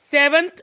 7th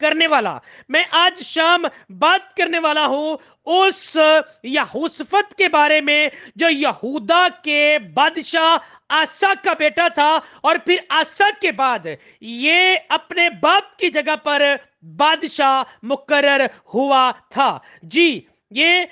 کرنے والا. میں آج شام بات کرنے والا ہوں اس یہوشفت کے بارے میں جو یہودا کے بادشاہ آسا کا بیٹا تھا, اور پھر آسا کے بعد یہ اپنے باپ کی جگہ پر بادشاہ مقرر ہوا تھا. یہ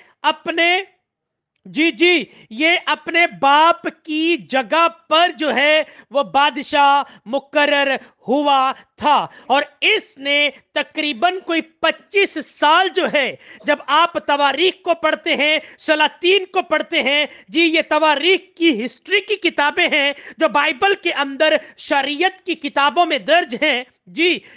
اپنے باپ کی جگہ پر جو ہے وہ بادشاہ مقرر ہوا تھا, اور اس نے تقریباً کوئی 25 سال جو ہے, جب آپ تواریخ کو پڑھتے ہیں, سلاطین کو پڑھتے ہیں, یہ تواریخ کی ہسٹری کی کتابیں ہیں جو بائبل کے اندر شریعت کی کتابوں میں درج ہیں.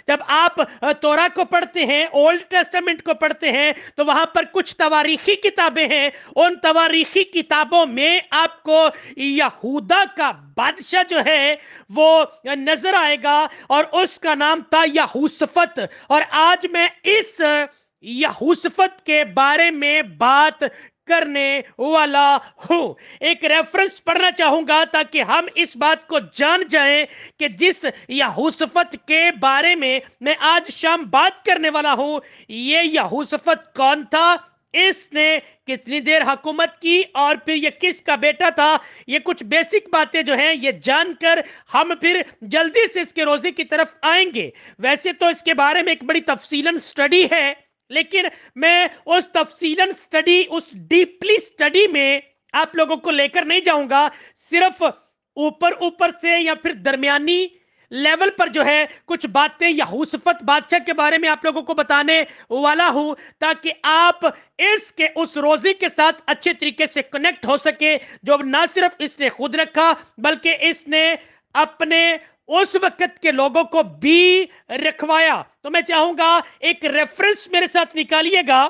جب آپ تورا کو پڑھتے ہیں, اولڈ ٹیسٹمنٹ کو پڑھتے ہیں, تو وہاں پر کچھ تواریخی کتابیں ہیں. ان تواریخی کتابوں میں آپ کو یہودا کا بادشاہ جو ہے وہ نظر آئے گا, اور اس کا نام تھا یہوشفت. اور آج میں اس یہوشفت کے بارے میں بات کرنے والا ہوں. ایک ریفرنس پڑھنا چاہوں گا تاکہ ہم اس بات کو جان جائیں کہ جس یہوشفت کے بارے میں آج شام بات کرنے والا ہوں, یہ یہوشفت کون تھا, اس نے کتنی دیر حکومت کی, اور پھر یہ کس کا بیٹا تھا. یہ کچھ بیسک باتیں جو ہیں یہ جان کر ہم پھر جلدی سے اس کے روزے کی طرف آئیں گے. ویسے تو اس کے بارے میں ایک بڑی تفصیلاً سٹڈی ہے, لیکن میں اس تفصیلاً سٹڈی, اس ڈیپلی سٹڈی میں آپ لوگوں کو لے کر نہیں جاؤں گا. صرف اوپر سے یا پھر درمیانی لیول پر جو ہے کچھ باتیں یہوشفت بادشاہ کے بارے میں آپ لوگوں کو بتانے والا ہوں, تاکہ آپ اس روزے کے ساتھ اچھے طریقے سے کنیکٹ ہو سکے, جو نہ صرف اس نے خود رکھا بلکہ اس نے اپنے اس وقت کے لوگوں کو بھی رکھوایا. تو میں چاہوں گا ایک ریفرنس میرے ساتھ نکالیے گا.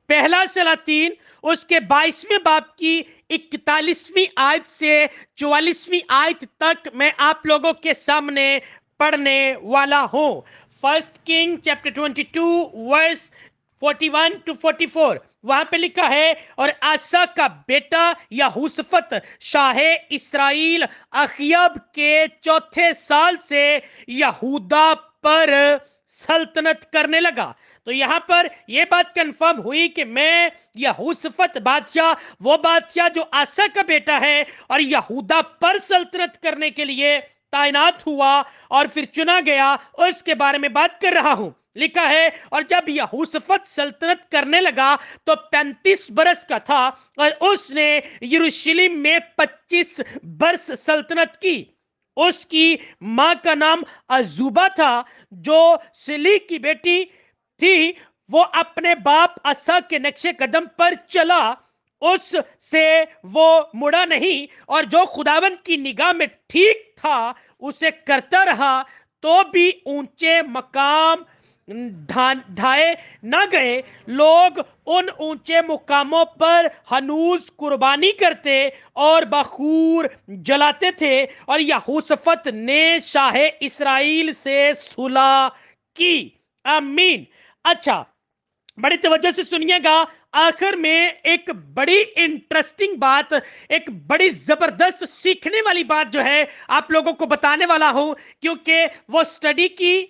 پہلا سلاطین اس کے 22ویں باب کی 41ویں آیت سے 44ویں آیت تک میں آپ لوگوں کے سامنے پڑھنے والا ہوں. First king chapter 22 verse 41 to 44. وہاں پہ لکھا ہے, اور آسا کا بیٹا یہوشفت شاہ اسرائیل اخیب کے 4تھے سال سے یہودا پر سلطنت کرنے لگا. تو یہاں پر یہ بات کنفرم ہوئی کہ میں یہوشفت بادشاہ, وہ بادشاہ جو آسا کا بیٹا ہے اور یہودا پر سلطنت کرنے کے لیے تعینات ہوا اور پھر چنا گیا, اس کے بارے میں بات کر رہا ہوں. لکھا ہے, اور جب یہوشفت سلطنت کرنے لگا تو 35 برس کا تھا, اور اس نے یروشلم میں 25 برس سلطنت کی. اس کی ماں کا نام عزوبہ تھا, جو سلی کی بیٹی تھی. وہ اپنے باپ آسا کے نقش قدم پر چلا, اس سے وہ مڑا نہیں, اور جو خداوند کی نگاہ میں ٹھیک تھا اسے کرتا رہا. تو بھی اونچے مقام ڈھائے نہ گئے. لوگ ان اونچے مقاموں پر ہنوز قربانی کرتے اور بخور جلاتے تھے, اور یہوشفت نے شاہ اسرائیل سے صلح کی. آمین. اچھا, بڑی توجہ سے سنیے گا. آخر میں ایک بڑی انٹرسٹنگ بات, ایک بڑی زبردست سیکھنے والی بات جو ہے آپ لوگوں کو بتانے والا ہوں, کیونکہ وہ سٹڈی کی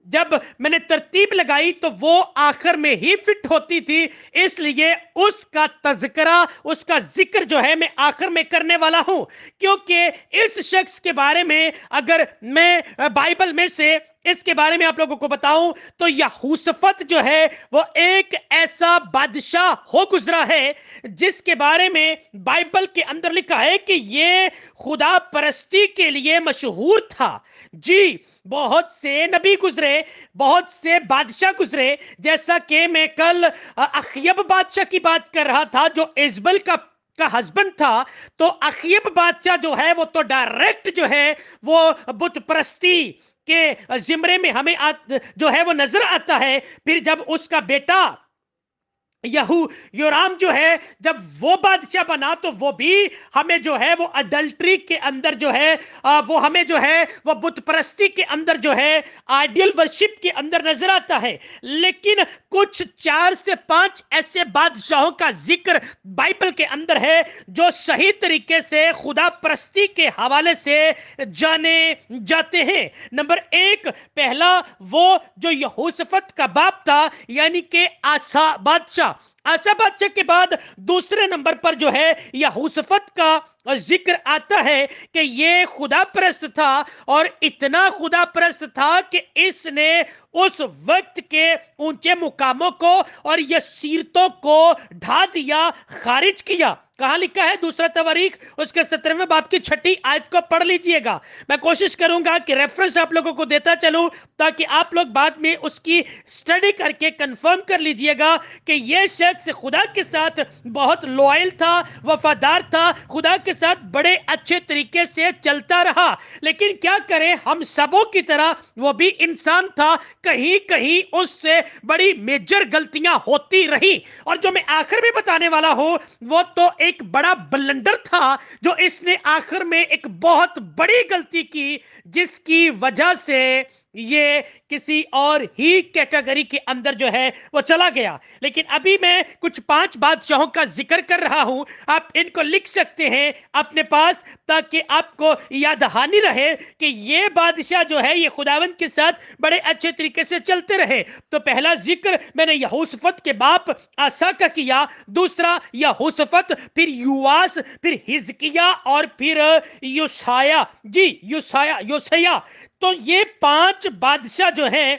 جب میں نے ترتیب لگائی تو وہ آخر میں ہی فٹ ہوتی تھی, اس لیے اس کا تذکرہ, اس کا ذکر جو ہے میں آخر میں کرنے والا ہوں. کیونکہ اس شخص کے بارے میں اگر میں بائبل میں سے اس کے بارے میں آپ لوگوں کو بتاؤں تو یہوشفت جو ہے وہ ایک ایسا بادشاہ ہو گزرا ہے جس کے بارے میں بائبل کے اندر لکھا ہے کہ یہ خدا پرستی کے لیے مشہور تھا. بہت سے نبی گزرے, بہت سے بادشاہ گزرے, جیسا کہ میں کل اخیب بادشاہ کی بات کر رہا تھا جو ایزبل کا ہسبینڈ تھا. تو اخیب بادشاہ جو ہے وہ تو ڈائریکٹ جو ہے وہ بت پرستی کے زمرے میں ہمیں جو ہے وہ نظر آتا ہے. پھر جب اس کا بیٹا یورام جو ہے جب وہ بادشاہ بنا تو وہ بھی ہمیں جو ہے وہ اڈلٹری کے اندر جو ہے وہ ہمیں جو ہے وہ بت پرستی کے اندر جو ہے آئیڈیل ورشپ کے اندر نظر آتا ہے. لیکن کچھ 4 سے 5 ایسے بادشاہوں کا ذکر بائبل کے اندر ہے جو صحیح طریقے سے خدا پرستی کے حوالے سے جانے جاتے ہیں. نمبر 1 پہلا وہ جو یہوشافت کا باپ تھا یعنی کہ آسا بادشاہ. آسا بادشاہ کے بعد دوسرے نمبر پر جو ہے یہوشافت کا ذکر آتا ہے کہ یہ خدا پرست تھا اور اتنا خدا پرست تھا کہ اس نے اس وقت کے اونچے مقاموں کو اور یسیرتوں کو ڈھا دیا، خارج کیا. کہاں لکھا ہے؟ دوسرا تواریخ اس کے 17ویں باب کی 6 آیت کو پڑھ لیجئے گا. میں کوشش کروں گا کہ ریفرنس آپ لوگوں کو دیتا چلوں تاکہ آپ لوگ بعد میں اس کی سٹڈی کر کے کنفرم کر لیجئے گا کہ یہ شخص خدا کے ساتھ بہت لوائل تھا، وفادار تھا، خدا کے ساتھ بڑے اچھے طریقے سے چلتا رہا. لیکن کیا کریں، ہم سبوں کی طرح وہ بھی انسان تھا، کہیں کہیں اس سے بڑی میجر غلطیاں ہوتی رہی. اور جو میں آخر میں بتانے والا ہوں وہ تو ایک بڑا بلنڈر تھا جو اس نے آخر میں ایک بہت بڑی غلطی کی، جس کی وجہ سے یہ کسی اور ہی کیٹیگری کے اندر جو ہے وہ چلا گیا. لیکن ابھی میں کچھ 5 بادشاہوں کا ذکر کر رہا ہوں، آپ ان کو لکھ سکتے ہیں اپنے پاس تاکہ آپ کو یاد دہانی رہے کہ یہ بادشاہ جو ہے یہ خداوند کے ساتھ بڑے اچھے طریقے سے چلتے رہے. تو پہلا ذکر میں نے یہوشافت کے باپ آسا کا کیا، دوسرا یہوشافت، پھر یواس، پھر حزقیہ اور پھر یوسیا. تو یہ 5 بادشاہ جو ہیں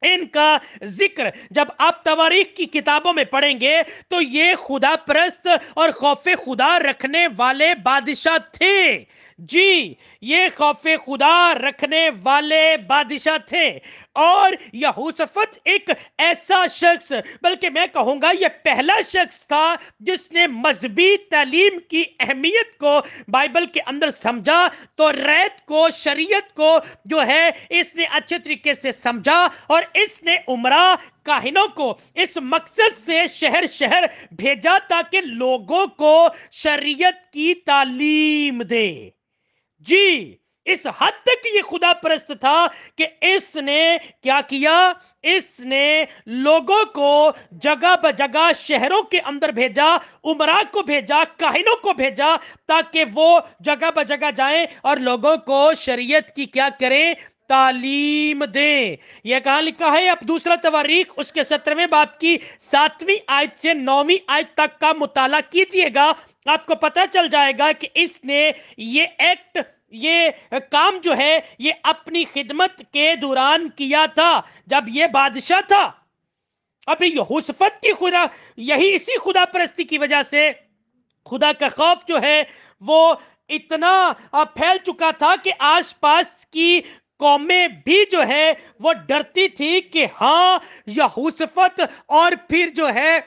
ان کا ذکر جب آپ تواریخ کی کتابوں میں پڑھیں گے تو یہ خدا پرست اور خوف خدا رکھنے والے بادشاہ تھے. جی، یہ خوف خدا رکھنے والے بادشاہ تھے. اور یہوشافت ایک ایسا شخص، بلکہ میں کہوں گا یہ پہلا شخص تھا جس نے مذہبی تعلیم کی اہمیت کو بائبل کے اندر سمجھا. تو ریت کو، شریعت کو جو ہے اس نے اچھے طریقے سے سمجھا اور اس نے عمرہ کاہنوں کو اس مقصد سے شہر شہر بھیجا تاکہ لوگوں کو شریعت کی تعلیم دے. جی، اس حد تک یہ خدا پرست تھا کہ اس نے کیا کیا؟ اس نے لوگوں کو جگہ بجگہ شہروں کے اندر بھیجا، عمرا کو بھیجا، کاہنوں کو بھیجا تاکہ وہ جگہ بجگہ جائیں اور لوگوں کو شریعت کی کیا کریں؟ تعلیم دیں. یہ کہاں لکھا ہے؟ اب دوسرا تواریخ اس کے 17ویں باب کی 7ویں آیت سے 9ویں آیت تک کا مطالعہ کیجئے گا. آپ کو پتہ چل جائے گا کہ اس نے یہ ایکٹ، یہ کام جو ہے یہ اپنی خدمت کے دوران کیا تھا جب یہ بادشاہ تھا. ابھی یہوشافت کی خدا، یہی اسی خدا پرستی کی وجہ سے خدا کا خوف جو ہے وہ اتنا پھیل چکا تھا کہ آس پاس کی قومیں بھی جو ہے وہ ڈرتی تھی کہ ہاں یہوشافت اور پھر جو ہے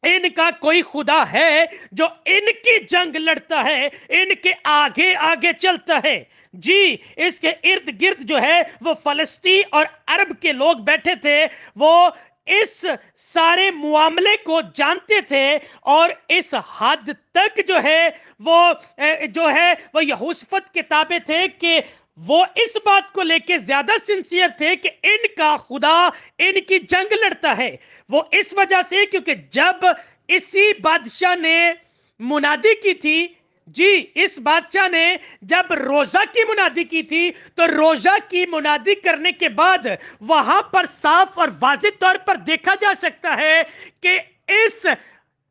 ان کا کوئی خدا ہے جو ان کی جنگ لڑتا ہے، ان کے آگے آگے چلتا ہے. جی، اس کے ارد گرد جو ہے وہ فلسطین اور عرب کے لوگ بیٹھے تھے، وہ اس سارے معاملے کو جانتے تھے اور اس حد تک جو ہے وہ یہوشافت کے تابع تھے کہ وہ اس بات کو لے کے زیادہ سنسیئر تھے کہ ان کا خدا ان کی جنگ لڑتا ہے. وہ اس وجہ سے کیونکہ جب اسی بادشاہ نے منادی کی تھی، جی اس بادشاہ نے جب روزہ کی منادی کی تھی تو روزہ کی منادی کرنے کے بعد وہاں پر صاف اور واضح طور پر دیکھا جا سکتا ہے کہ اس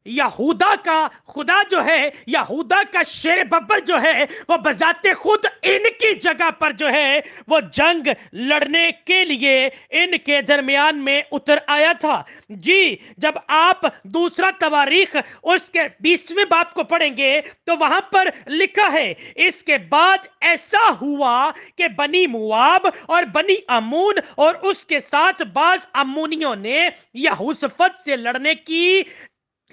یہودا کا خدا جو ہے، یہودا کا شیر ببر جو ہے وہ بذات خود ان کی جگہ پر جو ہے وہ جنگ لڑنے کے لیے ان کے درمیان میں اتر آیا تھا. جی، جب آپ دوسرا تواریخ اس کے 20ویں باب کو پڑھیں گے تو وہاں پر لکھا ہے اس کے بعد ایسا ہوا کہ بنی مواب اور بنی امون اور اس کے ساتھ بعض امونیوں نے یہوشافت سے لڑنے کی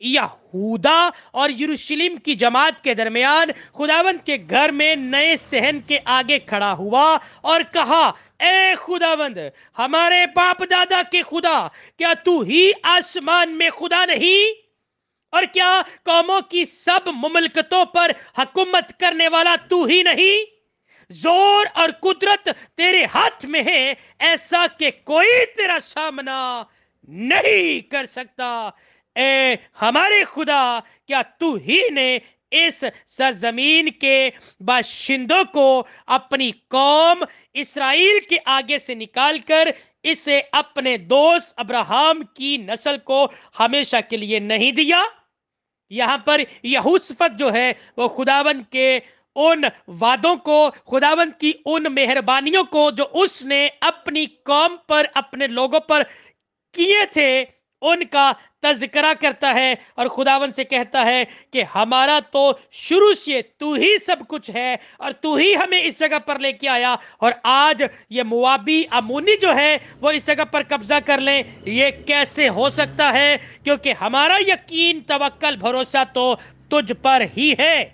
یہودا اور یروشلم کی جماعت کے درمیان خداوند کے گھر میں نئے صحن کے آگے کھڑا ہوا اور کہا، اے خداوند ہمارے باپ دادا کے خدا، کیا تو ہی آسمان میں خدا نہیں؟ اور کیا قوموں کی سب مملکتوں پر حکومت کرنے والا تو ہی نہیں؟ زور اور قدرت تیرے ہاتھ میں ہے، ایسا کہ کوئی تیرا سامنا نہیں کر سکتا۔ اے ہمارے خدا، کیا تو ہی نے اس سرزمین کے باشندوں کو اپنی قوم اسرائیل کے آگے سے نکال کر اسے اپنے دوست ابراہیم کی نسل کو ہمیشہ کے لیے نہیں دیا؟ یہاں پر یہوشافت جو ہے وہ خداوند کے ان وعدوں کو، خداوند کی ان مہربانیوں کو جو اس نے اپنی قوم پر، اپنے لوگوں پر کیے تھے، ان کا تذکرہ کرتا ہے اور خداوند سے کہتا ہے کہ ہمارا تو شروع سے تو ہی سب کچھ ہے اور تو ہی ہمیں اس جگہ پر لے کے آیا، اور آج یہ موابی امونی جو ہے وہ اس جگہ پر قبضہ کر لیں، یہ کیسے ہو سکتا ہے؟ کیونکہ ہمارا یقین، توکل، بھروسہ تو تجھ پر ہی ہے،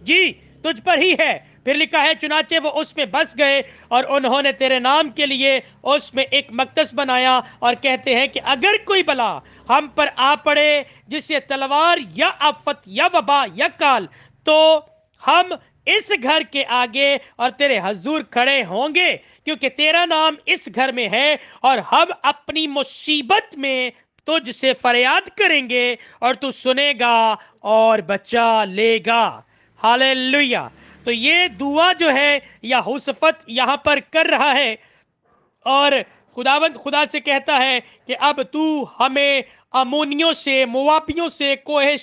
جی تجھ پر ہی ہے۔ پھر لکھا ہے، چنانچہ وہ اس میں بس گئے اور انہوں نے تیرے نام کے لیے اس میں ایک مقدس بنایا، اور کہتے ہیں کہ اگر کوئی بلا ہم پر آ پڑے، جسے تلوار یا آفت یا وبا یا کال، تو ہم اس گھر کے آگے اور تیرے حضور کھڑے ہوں گے، کیونکہ تیرا نام اس گھر میں ہے، اور ہم اپنی مصیبت میں تجھ سے فریاد کریں گے اور تو سنے گا اور بچا لے گا۔ ہاللیلویہ۔ تو یہ دعا جو ہے یہوشافت یہاں پر کر رہا ہے، اور خداوند خدا سے کہتا ہے کہ اب تو ہمیں امونیوں سے، موابیوں سے، کوہ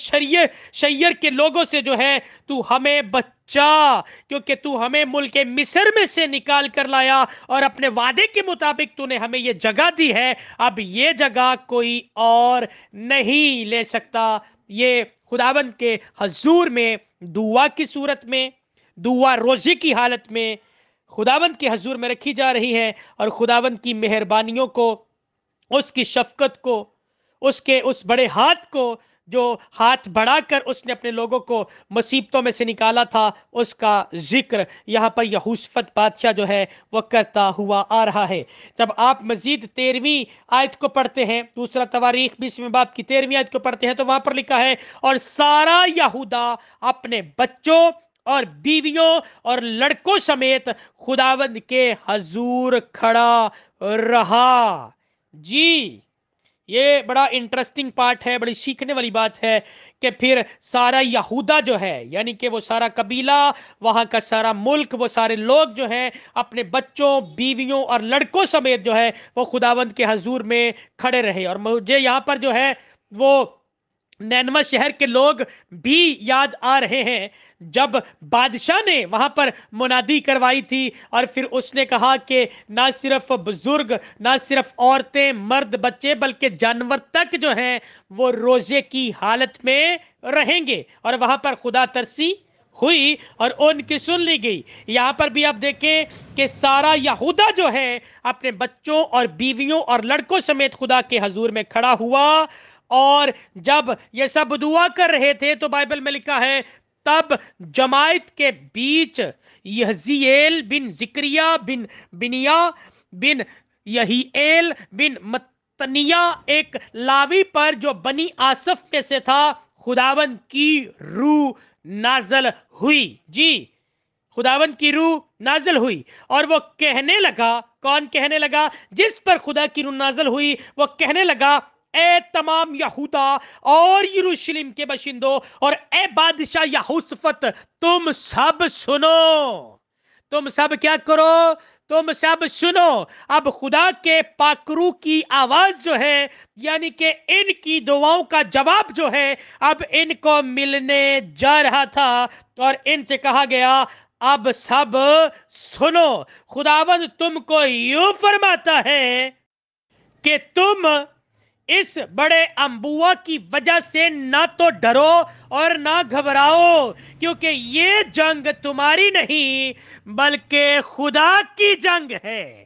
شیر کے لوگوں سے جو ہے تو ہمیں بچا، کیونکہ تو ہمیں ملک مصر میں سے نکال کر لایا اور اپنے وعدے کے مطابق تو نے ہمیں یہ جگہ دی ہے، اب یہ جگہ کوئی اور نہیں لے سکتا۔ یہ خداوند کے حضور میں دعا کی صورت میں، دعا روزے کی حالت میں خداوند کے حضور میں رکھی جا رہی ہے، اور خداوند کی مہربانیوں کو، اس کی شفقت کو، اس کے اس بڑے ہاتھ کو، جو ہاتھ بڑھا کر اس نے اپنے لوگوں کو مصیبتوں میں سے نکالا تھا، اس کا ذکر یہاں پر یہوشافت بادشاہ جو ہے وہ کرتا ہوا آ رہا ہے۔ جب آپ مزید 13ویں آیت کو پڑھتے ہیں، دوسرا تواریخ 20ویں باب کی 13ویں آیت کو پڑھتے ہیں، تو وہاں پر لکھا ہے، اور سارا یہودا اپنے بچوں اور بیویوں اور لڑکوں سمیت خداوند کے حضور کھڑا رہا۔ جی یہ بڑا انٹرسٹنگ پارٹ ہے، بڑی سیکھنے والی بات ہے کہ پھر سارا یہودا جو ہے، یعنی کہ وہ سارا قبیلہ، وہاں کا سارا ملک، وہ سارے لوگ جو ہیں اپنے بچوں، بیویوں اور لڑکوں سمیت جو ہے وہ خداوند کے حضور میں کھڑے رہے۔ اور مجھے یہاں پر جو ہے وہ نینوا شہر کے لوگ بھی یاد آ رہے ہیں، جب بادشاہ نے وہاں پر منادی کروائی تھی، اور پھر اس نے کہا کہ نہ صرف بزرگ، نہ صرف عورتیں، مرد، بچے، بلکہ جانور تک جو ہیں وہ روزے کی حالت میں رہیں گے، اور وہاں پر خدا ترسی ہوئی اور ان کی سن لی گئی۔ یہاں پر بھی آپ دیکھیں کہ سارا یہودا جو ہے اپنے بچوں اور بیویوں اور لڑکوں سمیت خدا کے حضور میں کھڑا ہوا، اور جب یہ سب دعا کر رہے تھے تو بائبل میں لکھا ہے، تب جماعت کے بیچ یحزیل بن زکریا بن بنیا بن یہییل بن متنیہ، ایک لاوی پر جو بنی آصف میں سے تھا، خداوند کی روح نازل ہوئی۔ جی خداوند کی روح نازل ہوئی، اور وہ کہنے لگا، کون کہنے لگا؟ جس پر خدا کی روح نازل ہوئی وہ کہنے لگا، اے تمام یہودا اور یروشلم کے باشندوں، اور اے بادشاہ یہوشافت، تم سب سنو۔ تم سب کیا کرو؟ تم سب سنو۔ اب خدا کے پاکرو کی آواز جو ہے، یعنی کہ ان کی دعاؤں کا جواب جو ہے، اب ان کو ملنے جا رہا تھا، اور ان سے کہا گیا، اب سب سنو، خداوند تم کو یوں فرماتا ہے کہ تم اس بڑے انبوہ کی وجہ سے نہ تو ڈرو اور نہ گھبراؤ، کیونکہ یہ جنگ تمہاری نہیں بلکہ خدا کی جنگ ہے۔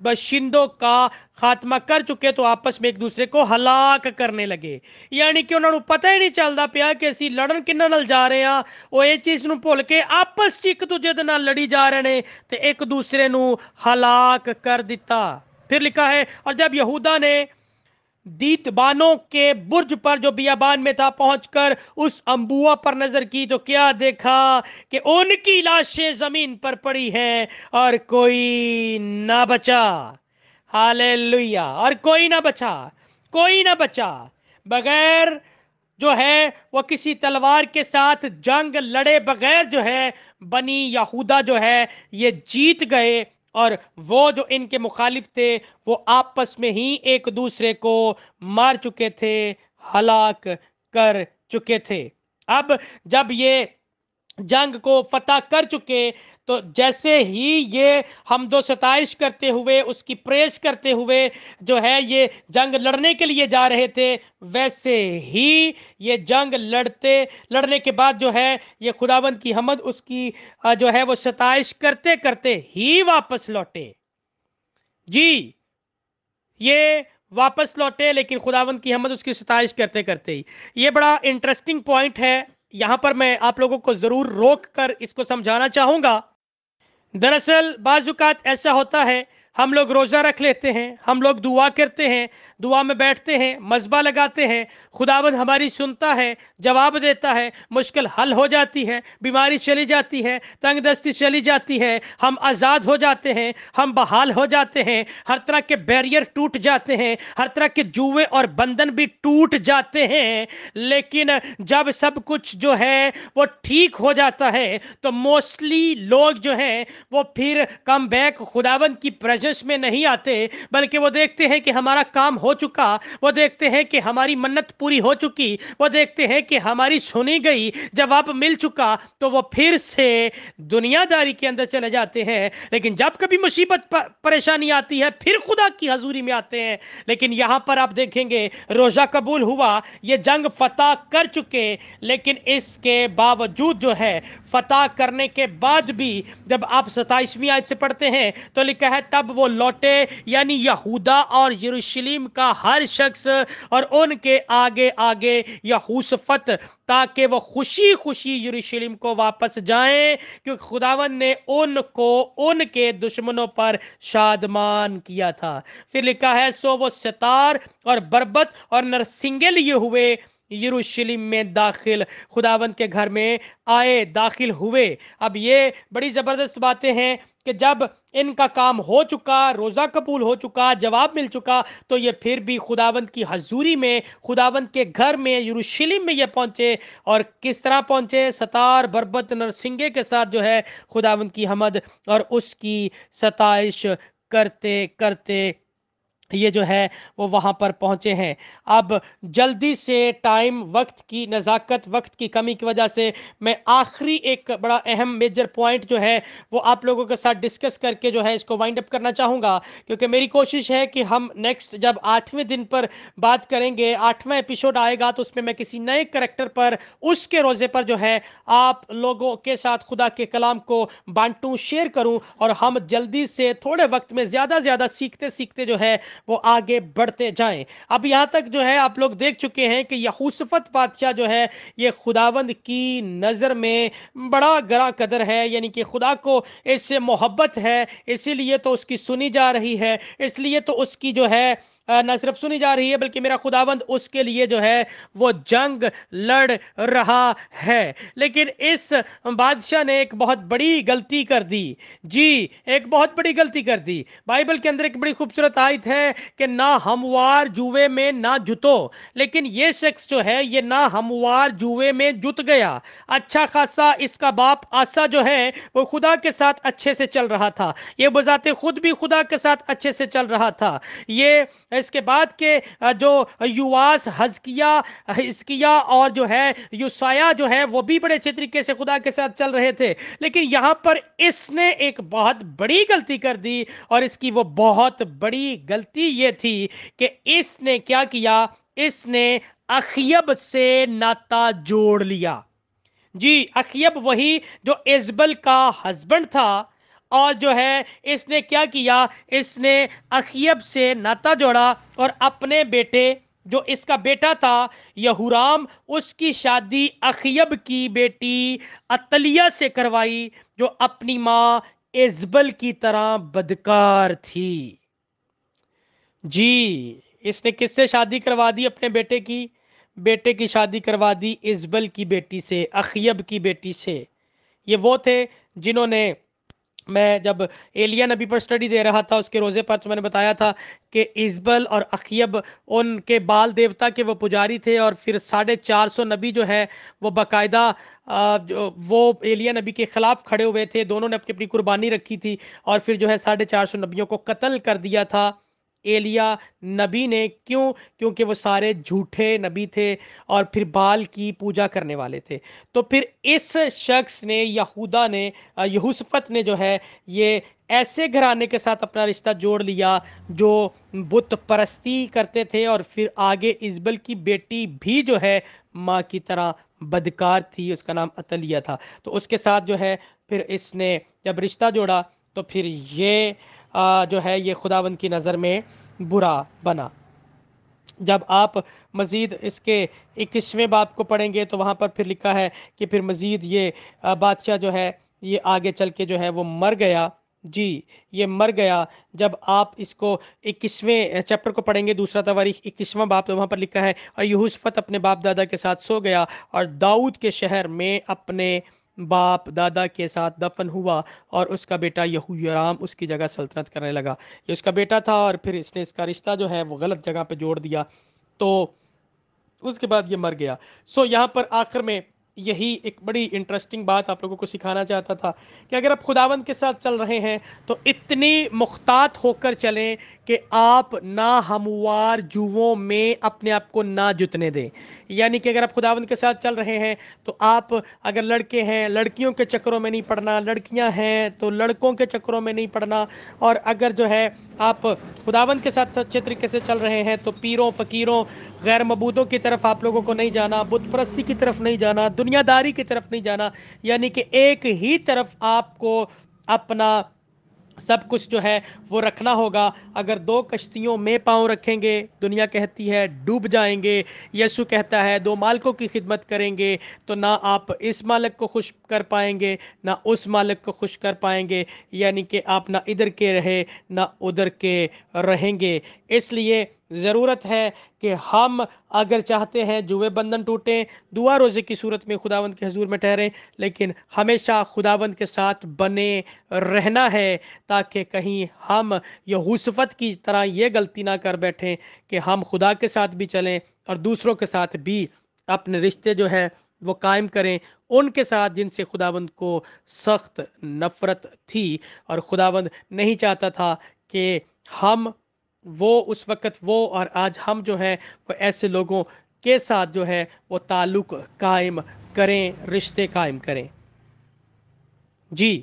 باشندوں کا خاتمہ کر چکے تو آپس میں ایک دوسرے کو ہلاک کرنے لگے. یعنی کہ انہوں نے پتہ ہی نہیں چلتا پیا کہ اسی لڑن کنہ نال جا رہے ہیں. وہ یہ چیز نو بھول کے آپس ایک دوسرے دے نال لڑی جا رہے ہیں تے ایک دوسرے نو ہلاک کر دیتا. پھر لکھا ہے اور جب یہودا نے دیتبانوں کے برج پر جو بیابان میں تھا پہنچ کر اس انبوہ پر نظر کی تو کیا دیکھا کہ ان کی لاشیں زمین پر پڑی ہیں اور کوئی نہ بچا. ہاللیلویا. اور کوئی نہ بچا، کوئی نہ بچا. بغیر جو ہے وہ کسی تلوار کے ساتھ جنگ لڑے بغیر جو ہے بنی یہودا جو ہے یہ جیت گئے، اور وہ جو ان کے مخالف تھے وہ آپس میں ہی ایک دوسرے کو مار چکے تھے، ہلاک کر چکے تھے. اب جب یہ جنگ کو فتح کر چکے تو جیسے ہی یہ حمد و ستائش کرتے ہوئے اس کی پریز کرتے ہوئے جو ہے یہ جنگ لڑنے کے لیے جا رہے تھے، ویسے ہی یہ جنگ لڑنے کے بعد جو ہے یہ خداوند کی حمد اس کی جو ہے وہ ستائش کرتے کرتے ہی واپس لوٹے. جی یہ واپس لوٹے، لیکن خداوند کی حمد اس کی ستائش کرتے کرتے ہی. یہ بڑا انٹرسٹنگ پوائنٹ ہے، یہاں پر میں آپ لوگوں کو ضرور روک کر اس کو سمجھانا چاہوں گا. دراصل بعض اوقات ایسا ہوتا ہے، ہم لوگ روزہ رکھ لیتے ہیں، ہم لوگ دعا کرتے ہیں، دعا میں بیٹھتے ہیں، مذبح لگاتے ہیں، خداوند ہماری سنتا ہے، جواب دیتا ہے، مشکل حل ہو جاتی ہے، بیماری چلی جاتی ہے، تنگ دستی چلی جاتی ہے، ہم آزاد ہو جاتے ہیں، ہم بحال ہو جاتے ہیں، ہر طرح کے بیریئر ٹوٹ جاتے ہیں، ہر طرح کے جوئے اور بندھن بھی ٹوٹ جاتے ہیں. لیکن جب سب کچھ جو ہے وہ ٹھیک ہو جاتا ہے تو موسٹلی لوگ جو ہیں وہ پھر کم بیک خداوند کی پریزنس میں نہیں آتے، بلکہ وہ دیکھتے ہیں کہ ہمارا کام ہو چکا، وہ دیکھتے ہیں کہ ہماری منت پوری ہو چکی، وہ دیکھتے ہیں کہ ہماری سنی گئی، جواب مل چکا، تو وہ پھر سے دنیا داری کے اندر چلے جاتے ہیں. لیکن جب کبھی مصیبت پریشانی آتی ہے پھر خدا کی حضوری میں آتے ہیں. لیکن یہاں پر آپ دیکھیں گے روزہ قبول ہوا، یہ جنگ فتح کر چکے، لیکن اس کے باوجود جو ہے فتح کرنے کے بعد بھی جب آپ 27ویں آیت سے پڑھتے ہیں تو لکھا ہے تب وہ لوٹے، یعنی یہودا اور یروشلم کا ہر شخص اور ان کے آگے آگے یہوشافت، تاکہ وہ خوشی خوشی یروشلم کو واپس جائیں، کیونکہ خداوند نے ان کو ان کے دشمنوں پر شادمان کیا تھا. پھر لکھا ہے سو وہ ستار اور بربت اور نرسنگے لیے ہوئے یروشلم میں داخل، خداوند کے گھر میں آئے، داخل ہوئے. اب یہ بڑی زبردست باتیں ہیں کہ جب ان کا کام ہو چکا، روزہ قبول ہو چکا، جواب مل چکا، تو یہ پھر بھی خداوند کی حضوری میں، خداوند کے گھر میں، یروشلم میں یہ پہنچے. اور کس طرح پہنچے؟ ستار بربت نرسنگے کے ساتھ جو ہے خداوند کی حمد اور اس کی ستائش کرتے کرتے یہ جو ہے وہ وہاں پر پہنچے ہیں. اب جلدی سے ٹائم، وقت کی نزاکت، وقت کی کمی کی وجہ سے میں آخری ایک بڑا اہم میجر پوائنٹ جو ہے وہ آپ لوگوں کے ساتھ ڈسکس کر کے جو ہے اس کو وائنڈ اپ کرنا چاہوں گا، کیونکہ میری کوشش ہے کہ ہم نیکسٹ جب 8ویں دن پر بات کریں گے، 8واں ایپیسوڈ آئے گا تو اس میں کسی نئے کریکٹر پر، اس کے روزے پر جو ہے آپ لوگوں کے ساتھ خدا کے کلام کو بانٹوں، شیئر کروں، اور ہم جلدی سے تھوڑے وقت میں زیادہ سیکھتے سیکھتے جو ہے وہ آگے بڑھتے جائیں. اب یہاں تک جو ہے آپ لوگ دیکھ چکے ہیں کہ یہوشافت بادشاہ جو ہے یہ خداوند کی نظر میں بڑا گراں قدر ہے، یعنی کہ خدا کو اس سے محبت ہے، اسی لیے تو اس کی سنی جا رہی ہے، اس لیے تو اس کی جو ہے نہ صرف سنی جا رہی ہے بلکہ میرا خداوند اس کے لیے جو ہے وہ جنگ لڑ رہا ہے. لیکن اس بادشاہ نے ایک بہت بڑی غلطی کر دی. جی ایک بہت بڑی غلطی کر دی. بائبل کے اندر ایک بڑی خوبصورت آیت ہے کہ نہ ہموار جوئے میں نہ جتو، لیکن یہ شخص جو ہے یہ نہ ہموار جوئے میں جت گیا. اچھا خاصا اس کا باپ آسا جو ہے وہ خدا کے ساتھ اچھے سے چل رہا تھا، یہ بذات خود بھی خدا کے ساتھ اچھے سے چل رہا تھا. یہ اس کے بعد کے جو یواس، حزقیہ اور جو ہے یوسایا جو ہے وہ بھی بڑے اچھے طریقے سے خدا کے ساتھ چل رہے تھے. لیکن یہاں پر اس نے ایک بہت بڑی غلطی کر دی، اور اس کی وہ بہت بڑی غلطی یہ تھی کہ اس نے کیا کیا؟ اس نے اخیب سے ناتا جوڑ لیا. جی اخیب وہی جو ایزبل کا ہسبینڈ تھا، اور جو ہے اس نے کیا کیا، اس نے اخیب سے ناتا جوڑا اور اپنے بیٹے جو اس کا بیٹا تھا یہورام، اس کی شادی اخیب کی بیٹی عتلیہ سے کروائی، جو اپنی ماں ایزبل کی طرح بدکار تھی۔ جی، اس نے کس سے شادی کروا دی؟ اپنے بیٹے کی شادی کروا دی ایزبل کی بیٹی سے، اخیب کی بیٹی سے۔ یہ وہ تھے جنہوں نے، میں جب ایلیا نبی پر سٹڈی دے رہا تھا اس کے روزے پر، تو میں نے بتایا تھا کہ ایزبل اور اخیب ان کے بال دیوتا کے وہ پجاری تھے، اور پھر 450 نبی جو ہے وہ باقاعدہ وہ ایلیا نبی کے خلاف کھڑے ہوئے تھے، دونوں نے اپنی اپنی قربانی رکھی تھی، اور پھر جو ہے 450 نبیوں کو قتل کر دیا تھا ایلیا نبی نے۔ کیوں؟ کیونکہ وہ سارے جھوٹے نبی تھے اور پھر بال کی پوجا کرنے والے تھے۔ تو پھر اس شخص نے، یہودا نے، یہوشفت نے جو ہے یہ ایسے گھرانے کے ساتھ اپنا رشتہ جوڑ لیا جو بت پرستی کرتے تھے، اور پھر آگے ایزبل کی بیٹی بھی جو ہے ماں کی طرح بدکار تھی، اس کا نام عتلیہ تھا۔ تو اس کے ساتھ جو ہے پھر اس نے جب رشتہ جوڑا تو پھر یہ جو ہے یہ خداوند کی نظر میں برا بنا۔ جب آپ مزید اس کے 21ویں باب کو پڑھیں گے تو وہاں پر پھر لکھا ہے کہ پھر مزید یہ بادشاہ جو ہے یہ آگے چل کے جو ہے وہ مر گیا۔ جی، یہ مر گیا۔ جب آپ اس کو 21ویں چیپٹر کو پڑھیں گے، دوسرا تواریخ 21واں باب، تو وہاں پر لکھا ہے اور یہوشفت اپنے باپ دادا کے ساتھ سو گیا اور داؤد کے شہر میں اپنے باپ دادا کے ساتھ دفن ہوا، اور اس کا بیٹا یہویرام اس کی جگہ سلطنت کرنے لگا۔ یہ اس کا بیٹا تھا، اور پھر اس نے اس کا رشتہ جو ہے وہ غلط جگہ پہ جوڑ دیا، تو اس کے بعد یہ مر گیا۔ یہاں پر آخر میں یہی ایک بڑی انٹرسٹنگ بات آپ لوگوں کو سکھانا چاہتا تھا کہ اگر آپ خداوند کے ساتھ چل رہے ہیں تو اتنی محتاط ہو کر چلیں کہ آپ ناہموار جوؤں میں اپنے آپ کو نہ جتنے دیں۔ یعنی کہ اگر آپ خداوند کے ساتھ چل رہے ہیں تو آپ اگر لڑکے ہیں، لڑکیوں کے چکروں میں نہیں پڑنا، لڑکیاں ہیں تو لڑکوں کے چکروں میں نہیں پڑنا، اور اگر جو ہے آپ خداوند کے ساتھ اچھے طریقے سے چل رہے ہیں تو پیروں، فقیروں، غیر معبودوں کی طرف آپ لوگوں کو نہیں جانا، بت پرستی کی طرف نہیں جانا، دنیا داری کی طرف نہیں جانا۔ یعنی کہ ایک ہی طرف آپ کو اپنا سب کچھ جو ہے وہ رکھنا ہوگا۔ اگر دو کشتیوں میں پاؤں رکھیں گے، دنیا کہتی ہے ڈوب جائیں گے، یسوع کہتا ہے دو مالکوں کی خدمت کریں گے تو نہ آپ اس مالک کو خوش کر پائیں گے نہ اس مالک کو خوش کر پائیں گے، یعنی کہ آپ نہ ادھر کے رہے نہ ادھر کے رہیں گے۔ اس لیے ضرورت ہے کہ ہم اگر چاہتے ہیں جوئے بندھن ٹوٹیں، دعا روزے کی صورت میں خداوند کے حضور میں ٹھہریں، لیکن ہمیشہ خداوند کے ساتھ بنے رہنا ہے، تاکہ کہیں ہم یہوشفت کی طرح یہ غلطی نہ کر بیٹھیں کہ ہم خدا کے ساتھ بھی چلیں اور دوسروں کے ساتھ بھی اپنے رشتے جو ہے وہ قائم کریں، ان کے ساتھ جن سے خداوند کو سخت نفرت تھی، اور خداوند نہیں چاہتا تھا کہ ہم اس وقت اور آج ہم جو ہے وہ ایسے لوگوں کے ساتھ جو ہے وہ تعلق قائم کریں، رشتے قائم کریں۔ جی،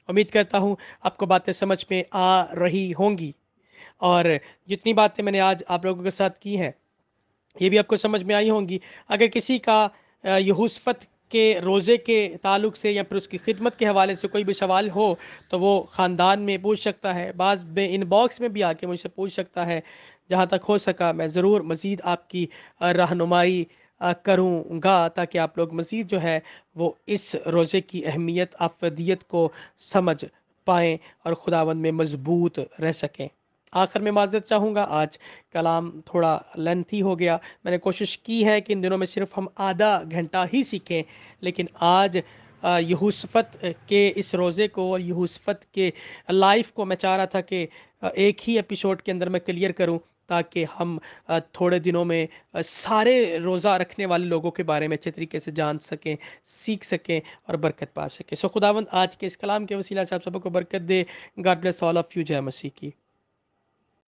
امید کرتا ہوں آپ کو باتیں سمجھ میں آ رہی ہوں گی، اور جتنی باتیں میں نے آج آپ لوگوں کے ساتھ کی ہیں یہ بھی آپ کو سمجھ میں آئی ہوں گی۔ اگر کسی کا یہوشفت کے روزے کے تعلق سے یا پھر اس کی خدمت کے حوالے سے کوئی بھی سوال ہو تو وہ خاندان میں پوچھ سکتا ہے، بعض میں ان باکس میں بھی آ کے مجھ سے پوچھ سکتا ہے۔ جہاں تک ہو سکا میں ضرور مزید آپ کی رہنمائی کروں گا، تاکہ آپ لوگ مزید جو ہے وہ اس روزے کی اہمیت، افادیت کو سمجھ پائیں اور خداوند میں مضبوط رہ سکیں۔ آخر میں معذرت چاہوں گا، آج کلام تھوڑا لینتھی ہو گیا۔ میں نے کوشش کی ہے کہ ان دنوں میں صرف ہم آدھا گھنٹہ ہی سیکھیں، لیکن آج یہوشفت کے اس روزے کو اور یہوشفت کے لائف کو میں چاہ رہا تھا کہ ایک ہی ایپیسوڈ کے اندر میں کلیئر کروں، تاکہ ہم تھوڑے دنوں میں سارے روزہ رکھنے والے لوگوں کے بارے میں اچھے طریقے سے جان سکیں، سیکھ سکیں اور برکت پا سکیں۔ خداوند آج کے اس کلام کے وسیلہ سے آپ سب کو برکت دے۔ God bless all of you. جے مسیح کی۔